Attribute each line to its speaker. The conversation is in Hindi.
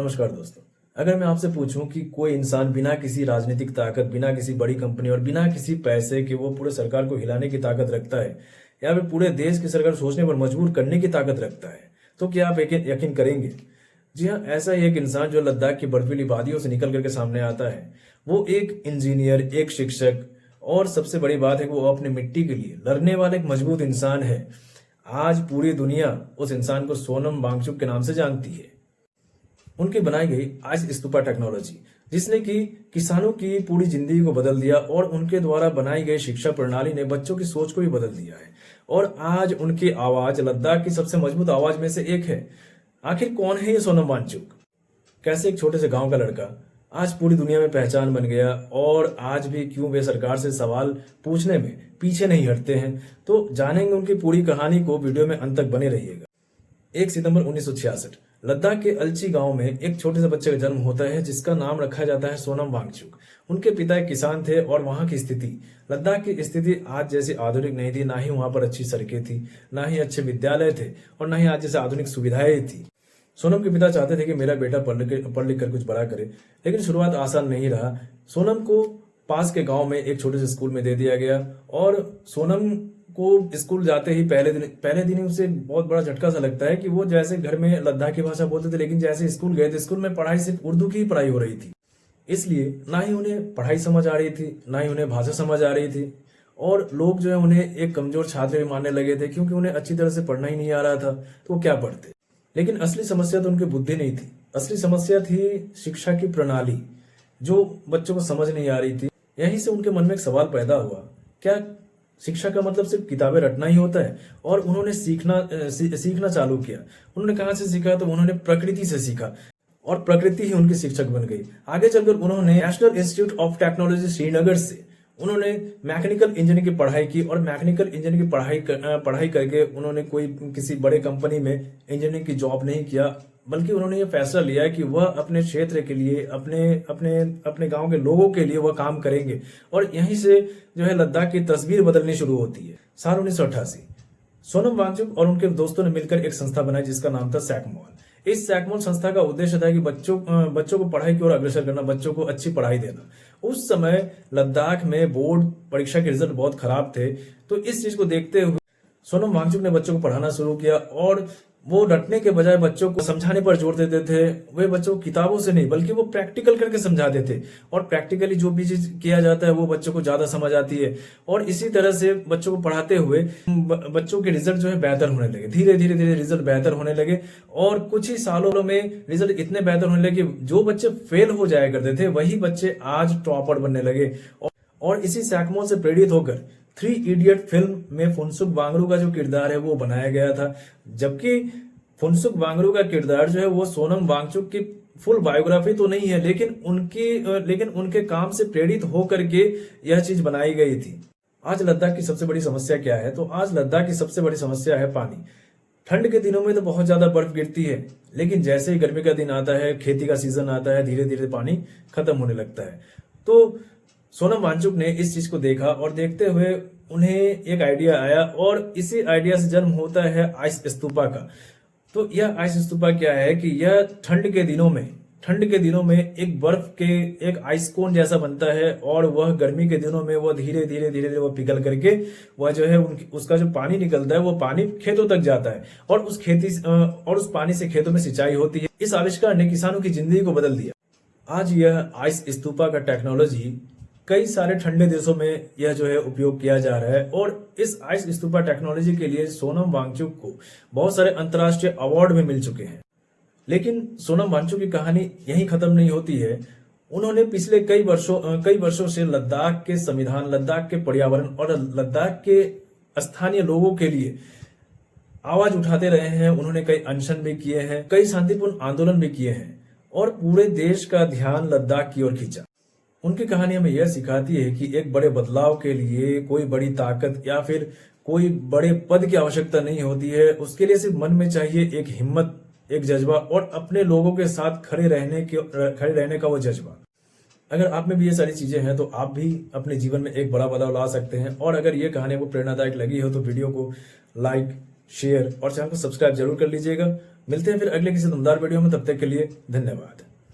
Speaker 1: नमस्कार दोस्तों। अगर मैं आपसे पूछूं कि कोई इंसान बिना किसी राजनीतिक ताकत, बिना किसी बड़ी कंपनी और बिना किसी पैसे के वो पूरे सरकार को हिलाने की ताकत रखता है या फिर पूरे देश की सरकार सोचने पर मजबूर करने की ताकत रखता है, तो क्या आप यकीन करेंगे? जी हाँ, ऐसा ही एक इंसान जो लद्दाख की बर्फीली वादियों से निकल करके सामने आता है, वो एक इंजीनियर, एक शिक्षक और सबसे बड़ी बात है कि वो अपनी मिट्टी के लिए लड़ने वाला एक मजबूत इंसान है। आज पूरी दुनिया उस इंसान को सोनम वांगचुक के नाम से जानती है। उनकी बनाई गई आज स्तूपा टेक्नोलॉजी, जिसने कि किसानों की पूरी जिंदगी को बदल दिया, और उनके द्वारा बनाई गई शिक्षा प्रणाली ने बच्चों की सोच को भी बदल दिया है। और आज उनकी आवाज लद्दाख की सबसे मजबूत आवाज में से एक है। आखिर कौन है ये सोनम वांगचुक? कैसे एक छोटे से गांव का लड़का आज पूरी दुनिया में पहचान बन गया, और आज भी क्यों वे सरकार से सवाल पूछने में पीछे नहीं हटते हैं? तो जानेंगे उनकी पूरी कहानी को, वीडियो में अंत तक बने रहिएगा। 1 सितंबर 1966 लद्दाख के अलची गांव में एक छोटे से बच्चे का जन्म होता है, जिसका नाम रखा जाता है सोनम वांगचुक। उनके पिता एक किसान थे, और वहां की स्थिति, लद्दाख की स्थिति आज जैसी आधुनिक नहीं थी। ना ही वहां पर अच्छी सड़कें थी, ना ही अच्छे विद्यालय थे, और ना ही आज जैसे आधुनिक सुविधाएं थी। सोनम के पिता चाहते थे कि मेरा बेटा पढ़ लिख कर कुछ बड़ा करे, लेकिन शुरुआत आसान नहीं रहा। सोनम को पास के गांव में एक छोटे से स्कूल में दे दिया गया, और सोनम को स्कूल जाते ही पहले दिन ही उसे बहुत बड़ा झटका सा लगता है कि वो जैसे घर में लद्दाखी भाषा बोलते थे, लेकिन जैसे स्कूल गए तो स्कूल में पढ़ाई सिर्फ उर्दू की ही पढ़ाई हो रही थी। इसलिए ना ही उन्हें पढ़ाई समझ आ रही थी, ना ही उन्हें भाषा समझ आ रही थी, और लोग जो है उन्हें एक कमजोर छात्र भी मानने लगे थे, क्योंकि उन्हें अच्छी तरह से पढ़ना ही नहीं आ रहा था, तो वो क्या पढ़ते। लेकिन असली समस्या तो उनकी बुद्धि नहीं थी, असली समस्या थी शिक्षा की प्रणाली, जो बच्चों को समझ नहीं आ रही थी। यहीं से उनके मन में एक सवाल पैदा हुआ, क्या शिक्षा का मतलब सिर्फ किताबें रटना ही होता है? और उन्होंने सीखना चालू किया। उन्होंने कहाँ से सीखा? तो उन्होंने प्रकृति से सीखा, और प्रकृति ही उनकी शिक्षक बन गई। आगे चलकर उन्होंने national institute of technology Srinagar से उन्होंने मैकेनिकल इंजीनियरिंग की पढ़ाई की, और मैकेनिकल इंजीनियरिंग की पढ़ाई करके उन्होंने कोई किसी बड़े कंपनी में इंजीनियरिंग की जॉब नहीं किया, बल्कि उन्होंने ये फैसला लिया कि वह अपने क्षेत्र के लिए, अपने अपने अपने गांव के लोगों के लिए वह काम करेंगे। और यहीं से जो है लद्दाख की तस्वीर बदलनी शुरू होती है। साल 1988 सोनम वांगचुक और उनके दोस्तों ने मिलकर एक संस्था बनाई, जिसका नाम था सैकमॉल। इस सैकमॉल संस्था का उद्देश्य था कि बच्चों को पढ़ाई की ओर अग्रसर करना, बच्चों को अच्छी पढ़ाई देना। उस समय लद्दाख में बोर्ड परीक्षा के रिजल्ट बहुत खराब थे, तो इस चीज को देखते हुए सोनम वांगचुक ने बच्चों को पढ़ाना शुरू किया, और वो रटने के बजाय बच्चों को समझाने पर जोर देते थे। वे बच्चों को किताबों से नहीं, बल्कि वो प्रैक्टिकल करके समझाते थे, और प्रैक्टिकली जो भी चीज किया जाता है वो बच्चों को ज्यादा समझ आती है। और इसी तरह से बच्चों को पढ़ाते हुए बच्चों के रिजल्ट जो है बेहतर होने लगे। धीरे धीरे रिजल्ट बेहतर होने लगे, और कुछ ही सालों में रिजल्ट इतने बेहतर होने लगे, जो बच्चे फेल हो जाया करते थे वही बच्चे आज टॉपर बनने लगे। और इसी सैकमॉल से प्रेरित होकर 3 इडियट फिल्म में फुनसुक वांगडू का जो किरदार है वो बनाया गया था। जबकि फुनसुक वांगडू का किरदार जो है वो सोनम वांगचुक की फुल बायोग्राफी तो नहीं है, लेकिन उनके काम से प्रेरित होकर के यह चीज बनाई गई थी। आज लद्दाख की सबसे बड़ी समस्या क्या है? तो आज लद्दाख की सबसे बड़ी समस्या है पानी। ठंड के दिनों में तो बहुत ज्यादा बर्फ गिरती है, लेकिन जैसे ही गर्मी का दिन आता है, खेती का सीजन आता है, धीरे धीरे पानी खत्म होने लगता है। तो सोनम वांगचुक ने इस चीज को देखा, और देखते हुए उन्हें एक आइडिया आया, और इसी आइडिया से जन्म होता है आइस स्तूपा का। तो यह आइस स्तूपा क्या है कि यह ठंड के दिनों में एक आइस कोन जैसा बनता है, और वह गर्मी के दिनों में वह धीरे धीरे वह पिघल करके वह जो है उसका जो पानी निकलता है वो पानी खेतों तक जाता है, और उस पानी से खेतों में सिंचाई होती है। इस आविष्कार ने किसानों की जिंदगी को बदल दिया। आज यह आइस स्तूपा का टेक्नोलॉजी कई सारे ठंडे देशों में यह जो है उपयोग किया जा रहा है, और इस आइस स्तूपा टेक्नोलॉजी के लिए सोनम वांगचुक को बहुत सारे अंतर्राष्ट्रीय अवार्ड भी मिल चुके हैं। लेकिन सोनम वांगचुक की कहानी यहीं खत्म नहीं होती है। उन्होंने पिछले कई वर्षों से लद्दाख के संविधान, लद्दाख के पर्यावरण और लद्दाख के स्थानीय लोगों के लिए आवाज उठाते रहे हैं। उन्होंने कई अनशन भी किए हैं, कई शांतिपूर्ण आंदोलन भी किए हैं, और पूरे देश का ध्यान लद्दाख की ओर खींचा। उनकी कहानी हमें यह सिखाती है कि एक बड़े बदलाव के लिए कोई बड़ी ताकत या फिर कोई बड़े पद की आवश्यकता नहीं होती है। उसके लिए सिर्फ मन में चाहिए एक हिम्मत, एक जज्बा, और अपने लोगों के साथ खड़े रहने का वो जज्बा। अगर आप में भी ये सारी चीजें हैं तो आप भी अपने जीवन में एक बड़ा बदलाव ला सकते हैं। और अगर ये कहानी आपको प्रेरणादायक लगी हो तो वीडियो को लाइक, शेयर और चैनल को सब्सक्राइब जरूर कर लीजिएगा। मिलते हैं फिर अगले किसी दमदार वीडियो में, तब तक के लिए धन्यवाद।